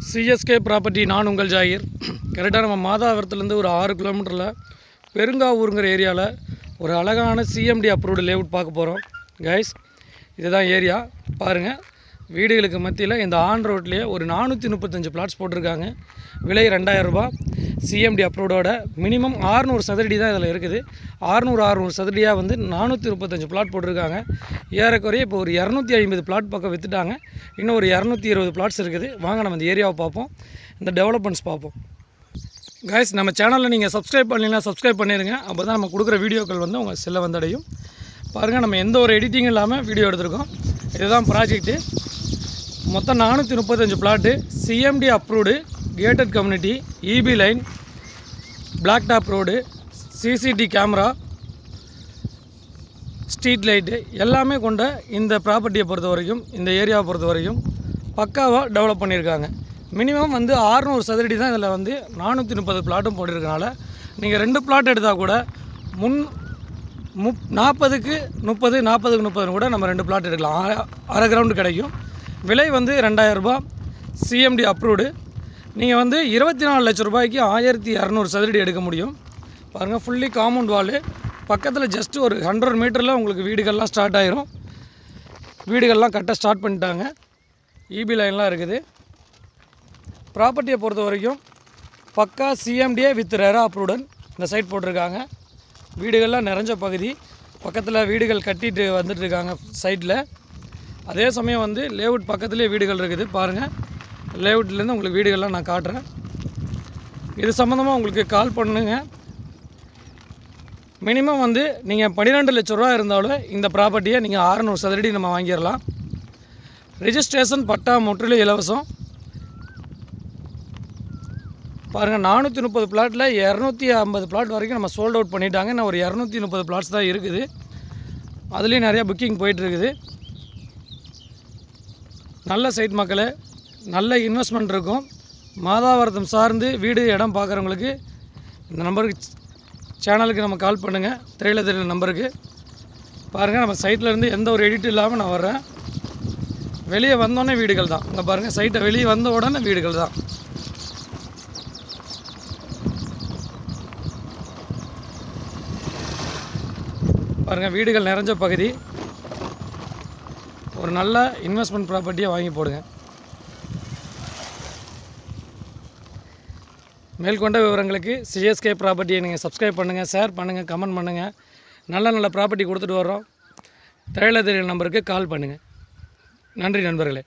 CSK property. நான் உங்கள் ஜாகிர். கரெக்டாக நம்ம மாதாவரத்துலேருந்து ஒரு 6 கிலோமீட்டரில் பெருங்காவூருங்கிற ஏரியாவில் ஒரு அழகான சிஎம்டி அப்ரூவ்டு லேஅவுட் பார்க்க போகிறோம் கைஸ். இதுதான் ஏரியா பாருங்கள். வீடுகளுக்கு மத்தியில் இந்த ஆன் ரோட்லேயே ஒரு 435 பிளாட்ஸ் போட்டிருக்காங்க. விலை 2000 ரூபா. சிஎம்டி அப்ரூவோட மினிமம் 600 சதுரடி தான் இதில் இருக்குது. 600 சதுரடியாக வந்து 435 பிளாட் போட்டிருக்காங்க. ஏறக்குறைய இப்போ ஒரு 250 பிளாட் பக்கம் விற்றுட்டாங்க. இன்னும் ஒரு 220 பிளாட்ஸ் இருக்குது. வாங்க நம்ம இந்த ஏரியாவை பார்ப்போம், இந்த டெவலப்மெண்ட்ஸ் பார்ப்போம் கைஸ். நம்ம சேனலில் நீங்கள் சப்ஸ்கிரைப் பண்ணலைன்னா சப்ஸ்கிரைப் பண்ணிடுங்க. அப்போ தான் நம்ம கொடுக்குற வீடியோக்கள் வந்து உங்கள் செல்ல வந்தடையும். பாருங்கள், நம்ம எந்த ஒரு எடிட்டிங்கும் இல்லாமல் வீடியோ எடுத்திருக்கோம். இதுதான் ப்ராஜெக்ட்டு. மொத்தம் 435 plot, CMD approved, gated community, EB line, black top road, CCT camera, street light எல்லாமே கொண்ட இந்த ப்ராப்பர்ட்டியை பொறுத்த வரைக்கும், இந்த ஏரியாவை பொறுத்த வரைக்கும் பக்காவாக டெவலப் பண்ணியிருக்காங்க. மினிமம் வந்து 600 சதுரடி தான் இதில் வந்து 430 பிளாட்டும் போட்டிருக்கனால நீங்கள் 2 பிளாட் எடுத்தால் கூட 40க்கு 30 40க்கு 30 கூட நம்ம 2 பிளாட் எடுக்கலாம். அரை கிரவுண்டு கிடைக்கும். விலை வந்து 2000 ரூபா. CMD approved. நீங்கள் வந்து 24 லட்ச ரூபாய்க்கு 1200 சதுரடி எடுக்க முடியும். பாருங்கள், ஃபுல்லி காம்பவுண்ட் வாலு. பக்கத்தில் ஜஸ்ட் ஒரு 100 மீட்டரில் உங்களுக்கு வீடுகள்லாம் ஸ்டார்ட் ஆகிரும். வீடுகள்லாம் கட்ட ஸ்டார்ட் பண்ணிட்டாங்க. இபி லைன்லாம் இருக்குது. ப்ராப்பர்ட்டியை பொறுத்த வரைக்கும் பக்கா சிஎம்டிஏ வித் ரெரா அப்ரூவ்டன் இந்த சைட் போட்டிருக்காங்க. வீடுகள்லாம் நிறைஞ்ச பகுதி. பக்கத்தில் வீடுகள் கட்டிட்டு வந்துட்டுருக்காங்க சைட்டில். அதே சமயம் வந்து லேஅவுட் பக்கத்துலேயே வீடுகள் இருக்குது. பாருங்கள், லேஅவுட்லேருந்து உங்களுக்கு வீடுகள்லாம் நான் காட்டுறேன். இது சம்மந்தமாக உங்களுக்கு கால் பண்ணுங்க. மினிமம் வந்து நீங்கள் 12 லட்ச ரூபா இருந்தாலும் இந்த ப்ராப்பர்ட்டியை நீங்கள் 600 சதுரடி நம்ம வாங்கிடலாம். ரெஜிஸ்ட்ரேஷன் பட்டா முற்றிலும் இலவசம். பாருங்கள், 430 பிளாட்டில் 250 பிளாட் வரைக்கும் நம்ம சோல்ட் அவுட் பண்ணிட்டாங்க. இன்னும் ஒரு 230 பிளாட்ஸ் தான் இருக்குது. அதுலேயும் நிறையா புக்கிங் போயிட்டுருக்குது. நல்ல சைட் மக்களே, நல்ல இன்வெஸ்ட்மெண்ட் இருக்கும். மாதாவரத்தம் சார்ந்து வீடு இடம் பார்க்குறவங்களுக்கு இந்த நம்பருக்கு சேனலுக்கு நம்ம கால் பண்ணுங்கள். தெரியல நம்பருக்கு. பாருங்கள், நம்ம சைட்லேருந்து எந்த ஒரு எடிட்டும் இல்லாமல் நான் வர்றேன். வெளியே வந்தோடனே வீடுகள் தான். இங்கே பாருங்கள், சைட்டை வெளியே வந்த உடனே வீடுகள் தான். பாருங்கள், வீடுகள் நிறைஞ்ச பகுதி. ஒரு நல்ல இன்வெஸ்ட்மெண்ட் ப்ராப்பர்ட்டியை வாங்கி போடுங்க. மேற்கொண்ட விவரங்களுக்கு சிஎஸ்கே ப்ராப்பர்ட்டியை நீங்கள் சப்ஸ்கிரைப் பண்ணுங்கள், ஷேர் பண்ணுங்கள், கமெண்ட் பண்ணுங்கள். நல்ல ப்ராப்பர்ட்டி கொடுத்துட்டு வர்றோம். தெரியல நம்பருக்கு கால் பண்ணுங்கள். நன்றி நண்பர்களே.